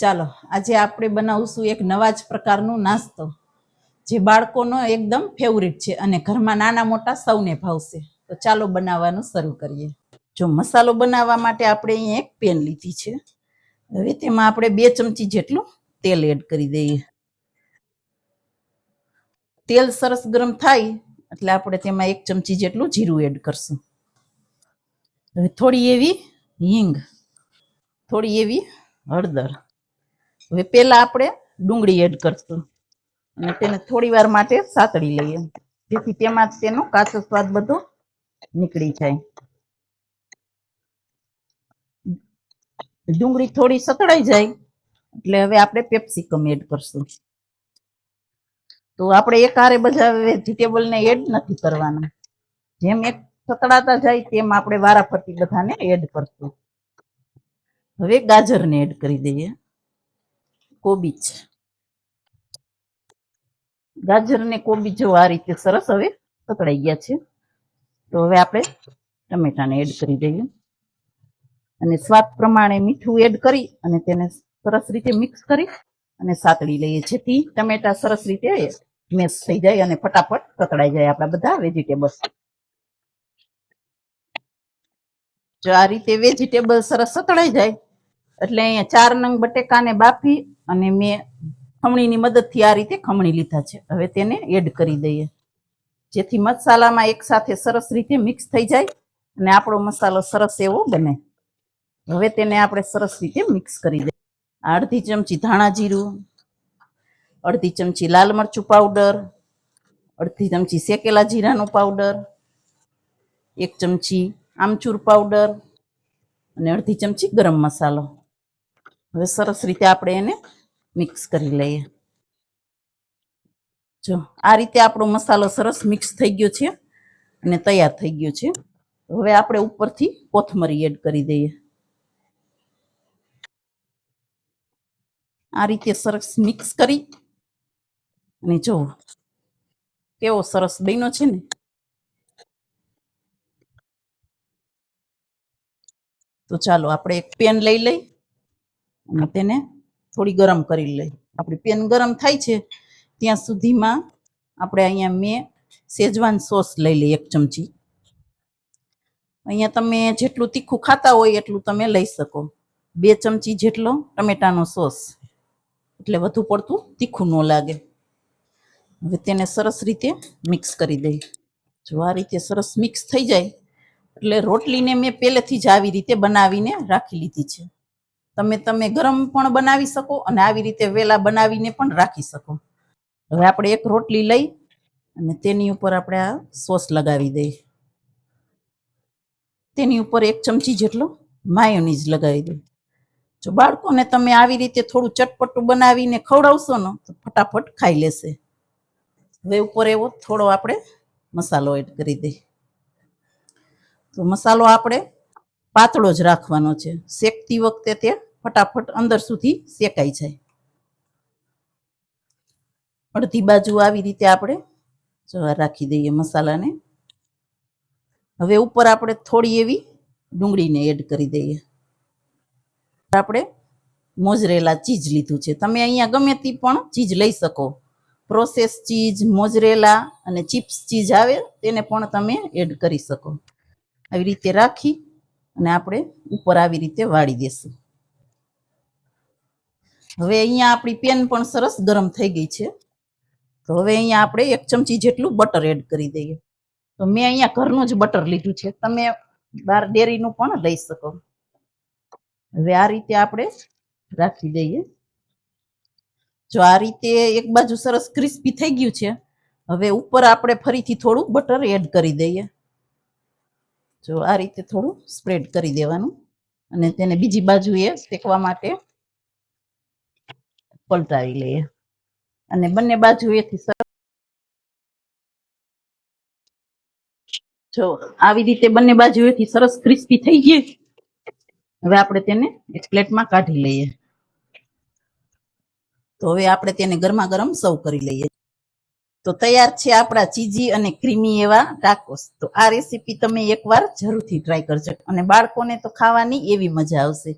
ચાલો આજે આપણે બનાવશું એક નવા જ પ્રકારનો નાસ્તો જે બાળકોનો એકદમ ફેવરિટ છે અને ઘરમાં નાના મોટા સૌને ભાવશે. તો ચાલો બનાવવાનું શરૂ કરીએ. જો મસાલો બનાવવા માટે આપણે અહીંયા એક પેન લીધી છે. હવે તેમાં આપણે 2 ચમચી જેટલું તેલ એડ કરી દઈએ. તેલ સરસ ગરમ થાય એટલે આપણે તેમાં 1 ચમચી જેટલું જીરું એડ કરશું. હવે થોડી એવી હિંગ, થોડી એવી હળદર. હવે પહેલા આપણે ડુંગળી એડ કરશું અને તેને થોડી વાર માટે સાતળી લઈએ જેથી તેમાં તેનો કાચો સ્વાદ બધો નીકળી જાય. ડુંગળી થોડી સતળાઈ જાય એટલે હવે આપણે પેપ્સિકમ એડ કરશું. તો આપણે એક હારે બધા વેજીટેબલ ને એડ નથી કરવાના. જેમ એક સતળાતા જાય તેમ આપણે વારાફરતી બધાને એડ કરશું. હવે ગાજરને એડ કરી દઈએ. કોબીજ, ગાજર ને કોબીજ જો આ રીતે સરસ હવે સતળાઈ ગયા છે. તો હવે આપણે ટમેટાને એડ કરી દઈએ અને સ્વાદ પ્રમાણે મીઠું એડ કરી અને તેને સરસ રીતે મિક્સ કરી અને સાતળી લઈએ જેથી ટમેટા સરસ રીતે મેશ થઈ જાય અને ફટાફટ સતળાઈ જાય આપણા બધા વેજીટેબલ્સ. જો આ રીતે વેજીટેબલ સરસ સતળાઈ જાય એટલે અહીંયા 4 નંગ બટેકાને બાફી અને મેં ખમણીની મદદથી આ રીતે ખમણી લીધા છે. હવે તેને એડ કરી દઈએ જેથી મસાલામાં એક સાથે સરસ રીતે મિક્સ થઈ જાય અને આપણો મસાલો સરસ એવો બને. હવે તેને આપણે સરસ રીતે મિક્સ કરી દઈએ. અડધી ચમચી ધાણા જીરું, અડધી ચમચી લાલ મરચું પાવડર, અડધી ચમચી શેકેલા જીરાનો પાવડર, 1 ચમચી આમચૂર પાવડર અને અડધી ચમચી ગરમ મસાલો. હવે સરસ રીતે આપણે એને મિક્સ કરી લઈએ. જો આ રીતે આપણો મસાલો સરસ મિક્સ થઈ ગયો છે અને તૈયાર થઈ ગયો છે. હવે આપણે ઉપરથી કોથમરી એડ કરી દઈએ. આ રીતે સરસ મિક્સ કરી અને જો કેવો સરસ બન્યો છે ને. તો ચાલો આપણે એક પેન લઈ લઈ અને તેને થોડી ગરમ કરી લઈ. આપણી પેન ગરમ થાય છે ત્યાં સુધીમાં આપણે અહીંયા મેં શેજવાન સોસ લઈ લઈ 1 ચમચી. અહીંયા તમે જેટલું તીખું ખાતા હોય એટલું તમે લઈ શકો. 2 ચમચી જેટલો ટમેટાનો સોસ એટલે વધુ પડતું તીખું ન લાગે. હવે તેને સરસ રીતે મિક્સ કરી દઈએ. જો આ રીતે સરસ મિક્સ થઈ જાય એટલે રોટલીને મેં પહેલેથી જ આવી રીતે બનાવીને રાખી લીધી છે. તમે ગરમ પણ બનાવી શકો અને આવી રીતે વેલા બનાવીને પણ રાખી શકો. હવે આપણે એક રોટલી લઈ અને તેની ઉપર આપણે આ સોસ લગાવી દઈએ. તેની ઉપર 1 ચમચી જેટલો માયોનીઝ લગાવી દઈએ. જો બાળકોને તમે આવી રીતે થોડું ચટપટું બનાવીને ખવડાવશો ને તો ફટાફટ ખાઈ લેશે. હવે ઉપર એવો થોડો આપણે મસાલો એડ કરી દઈએ. તો મસાલો આપણે પાતળો જ રાખવાનો છે, શેકતી વખતે તે ફટાફટ અંદર સુધી શેકાઈ જાય. અડધી બાજુ આવી રીતે આપણે રાખી દઈએ મસાલાને. હવે ઉપર આપણે થોડી એવી ડુંગળીને એડ કરી દઈએ. આપણે મોઝરેલા ચીઝ લીધું છે. તમે અહીંયા ગમે તે પણ ચીઝ લઈ શકો. પ્રોસેસ ચીઝ, મોઝરેલા અને ચિપ્સ ચીઝ આવે તેને પણ તમે એડ કરી શકો. આવી રીતે રાખી અને આપણે ઉપર આવી રીતે વાળી દેશું. હવે અહીંયા આપણી પેન પણ સરસ ગરમ થઈ ગઈ છે. તો હવે અહીંયા આપણે 1 ચમચી જેટલું બટર એડ કરી દઈએ. તો મેં અહીંયા ઘરનું જ બટર લીધું છે, તમે બહાર ડેરીનું પણ લઈ શકો. હવે આ રીતે આપણે રાખી દઈએ. જો આ રીતે એક બાજુ સરસ ક્રિસ્પી થઈ ગયું છે. હવે ઉપર આપણે ફરીથી થોડું બટર એડ કરી દઈએ. જો આ રીતે થોડું સ્પ્રેડ કરી દેવાનું અને તેને બીજી બાજુએ શેકવા માટે પલટાવી લઈએ અને બંને બાજુએથી જો આવી રીતે બંને બાજુએથી સરસ ક્રિસ્પી થઈ ગઈ. હવે આપણે તેને એક પ્લેટમાં કાઢી લઈએ. તો હવે આપણે તેને ગરમા ગરમ સર્વ કરી લઈએ. તો તૈયાર છે આપણા ચીઝી અને ક્રીમી એવા ટાકોસ. તો આ રેસીપી તમે એકવાર જરૂરથી ટ્રાય કરજો અને બાળકોને તો ખાવાની એવી મજા આવશે.